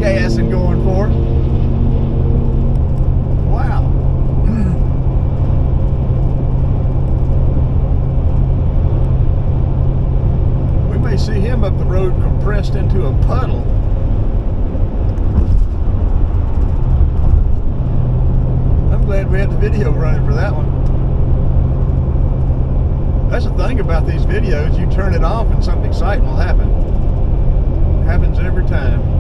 gas and going for it. Wow. We may see him up the road compressed into a puddle. I'm glad we had the video running for that one. That's the thing about these videos, you turn it off and something exciting will happen. It happens every time.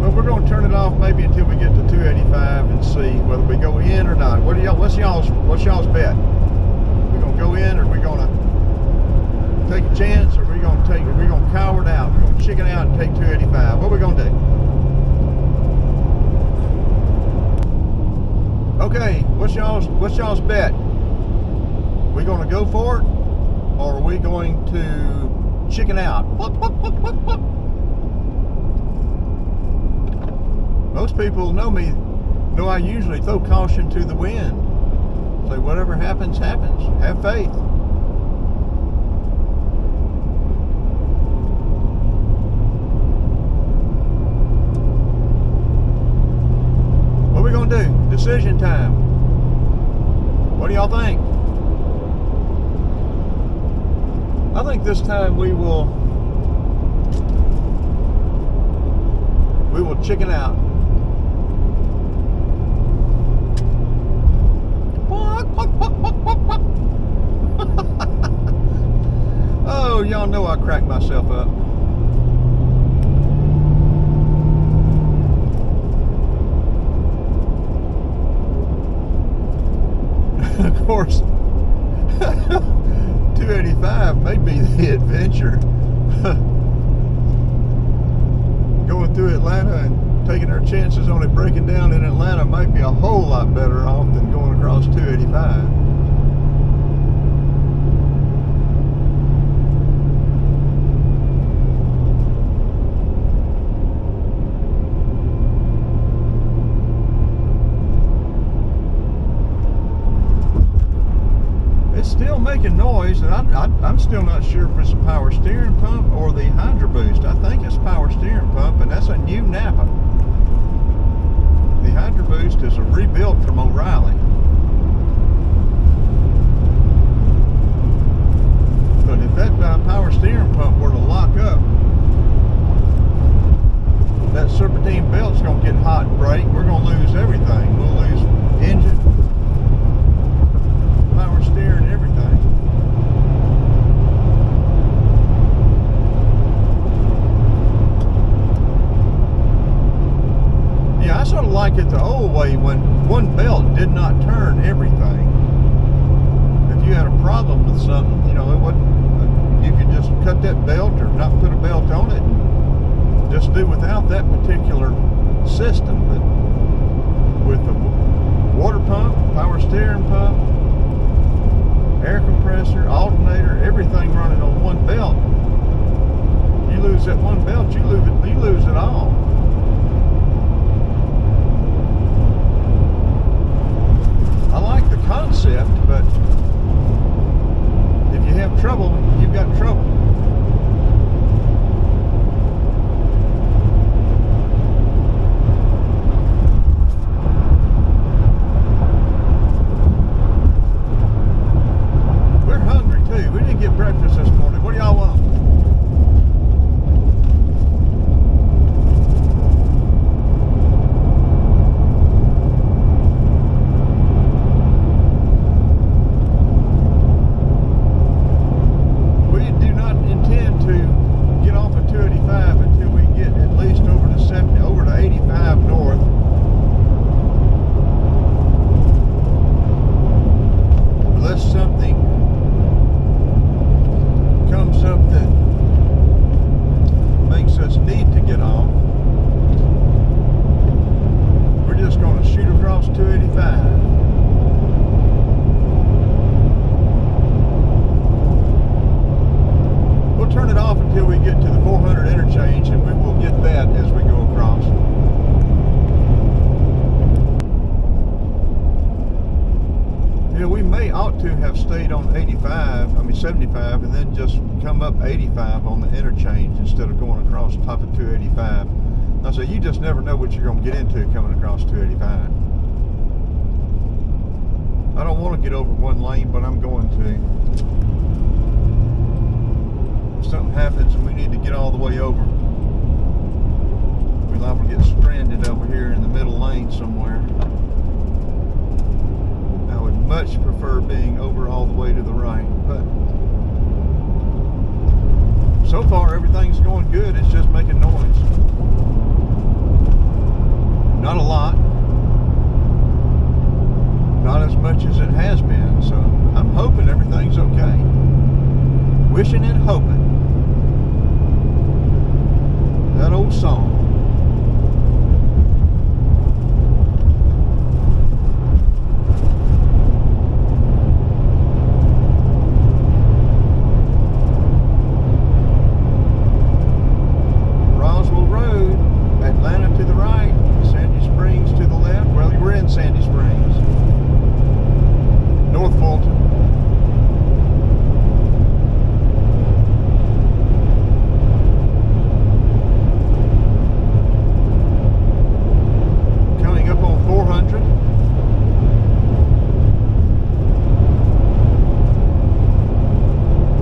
But we're going to turn it off maybe until we get to 285 and see whether we go in or not. What do y'all? What's y'all's bet? We gonna go in, or we gonna take a chance, or we gonna cower it out? We're gonna chicken out and take 285. What are we gonna do? Okay, what's y'all's bet? We gonna go for it, or are we going to chicken out? Most people know me, know I usually throw caution to the wind. Say whatever happens, happens. Have faith. What are we gonna do? Decision time. What do y'all think? I think this time we will chicken out. Oh, y'all know I crack myself up. Of course, 285 may be the adventure. Going through Atlanta and taking our chances on it breaking down in Atlanta might be a whole lot better off than going across 285. Still making noise, and I'm still not sure if it's a power steering pump or the HydroBoost. I think it's power steering pump, and that's a new Napa. The HydroBoost is a rebuild from O'Reilly. But if that power steering pump were to lock up, that serpentine belt's going to get hot and break. We're going to lose everything. We'll lose engine, power steering, everything. Yeah, I sort of like it the old way when one belt did not turn everything. If you had a problem with something, you know, it wouldn't. You could just cut that belt or not put a belt on it and just do without that particular system. But with the water pump, power steering pump, air compressor, alternator, everything running on one belt. You lose that one belt, you lose it all. I like the concept, but if you have trouble, you've got trouble. We didn't get breakfast this morning. What do y'all want? We do not intend to get off at 285 until we get at least over to 70, over to 85 north. Unless something comes up that makes us need to get off. We're just going to shoot across 285. We'll turn it off until we get to the 400 interchange, and we will get that as we go across. Yeah, we may ought to have stayed on 75, 75, and then just come up 85 on the interchange instead of going across across the top of 285. I say, you just never know what you're going to get into coming across 285. I don't want to get over one lane, but I'm going to. If something happens and we need to get all the way over, we're liable to get stranded over here in the middle lane somewhere. I would much prefer being over all the way to the right, but so far everything's going good. It's just making noise. Not a lot. Not as much as it has been, so I'm hoping everything's okay. Wishing and hoping. That old song. Roswell Road, Atlanta to the right, Sandy Springs to the left. Well, we're in Sandy Springs. North Fulton. Coming up on 400.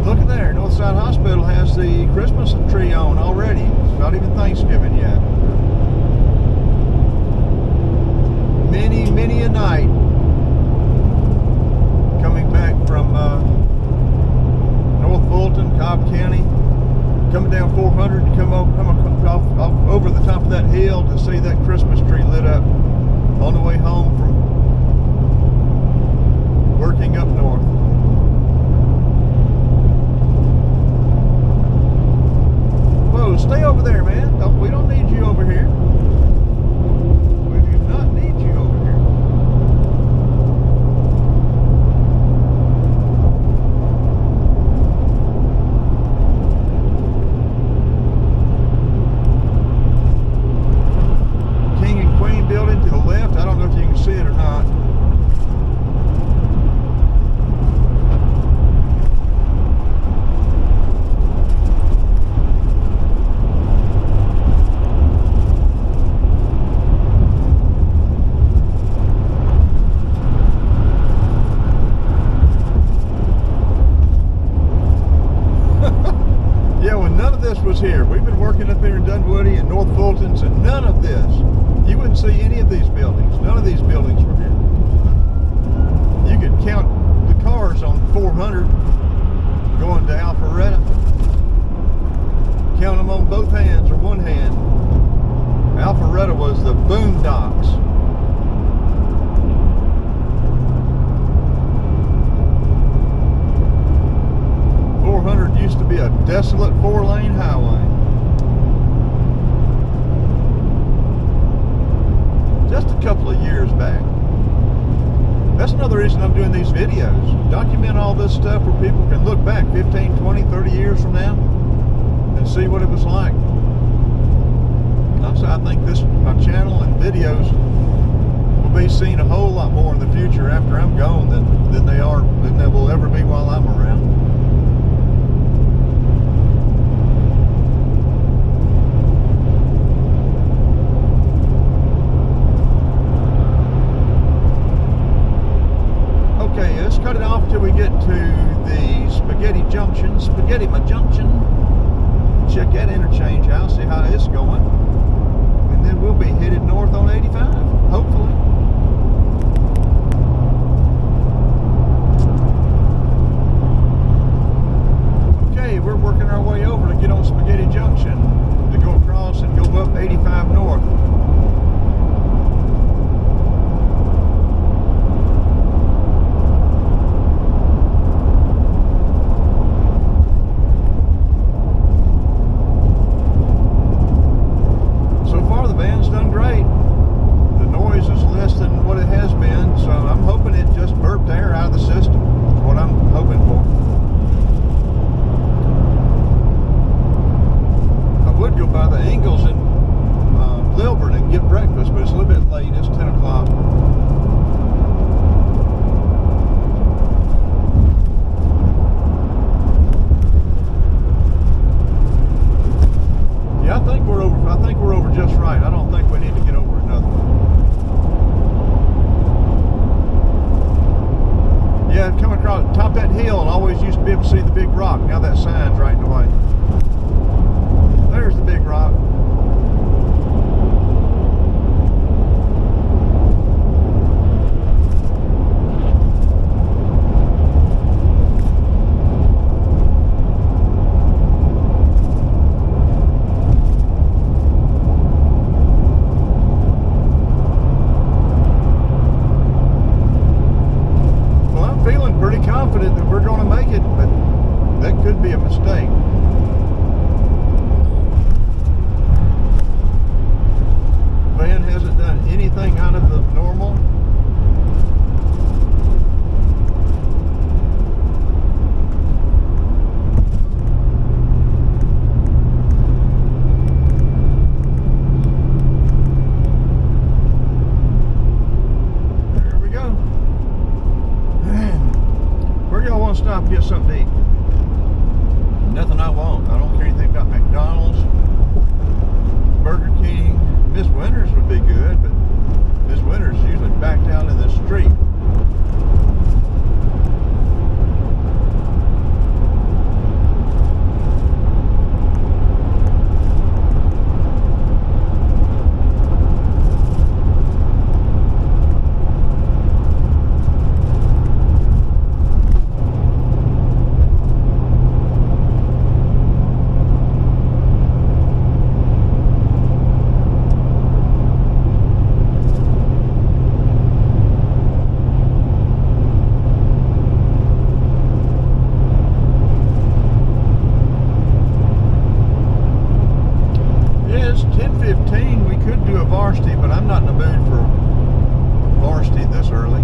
Look at there, Northside Hospital has the Christmas tree on already. It's not even Thanksgiving yet. Many a night coming back from North Fulton, Cobb County, coming down 400 to come off over the top of that hill to see that Christmas tree lit up on the way home from working up north. Whoa, stay over there, man. We don't need you over here. We do not need you over here. King and Queen building to the left. I don't know if you can see it or not. Was here. We've been working up here in Dunwoody and North Fultons, and none of this, you wouldn't see any of these buildings. None of these buildings were here. You could count the cars on 400 going to Alpharetta. Count them on both hands or one hand. Alpharetta was the boondocks. Used to be a desolate 4-lane highway. Just a couple of years back. That's another reason I'm doing these videos. Document all this stuff where people can look back 15, 20, 30 years from now and see what it was like. I think my channel and videos will be seen a whole lot more in the future after I'm gone than they will ever be while I'm around. Cut it off till we get to the Spaghetti my Junction. Check that interchange out, see how it's going. And then we'll be headed north on 85, hopefully. Okay, we're working our way over to get on Spaghetti Junction to go across and go up 85 north. I'm not in the mood for varsity this early.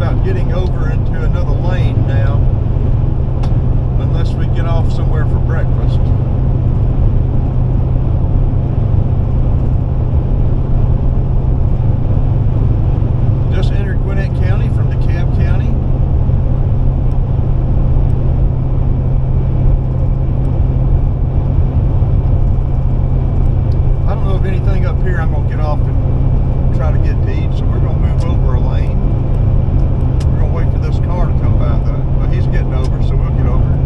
About getting over into another lane now, unless we get off somewhere for breakfast. Just entered Gwinnett County from DeKalb County. I don't know of anything up here I'm going to get off and try to get to eat, so we're going to move over a lane. Wait for this car to come by though. Well, he's getting over, so we'll get over.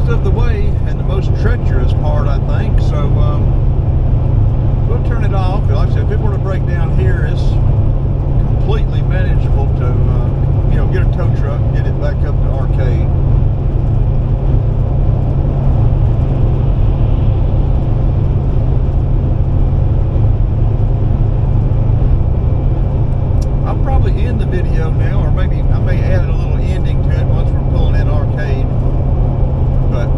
Of the way and the most treacherous part, I think. So we'll turn it off. Like I said, if it were to break down here, it's completely manageable to get a tow truck and get it back up to Arcade. I'll probably end the video now, or maybe I may add a little ending to it once we're pulling in Arcade. But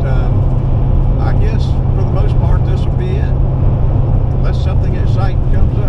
I guess for the most part, this will be it. Unless something exciting comes up.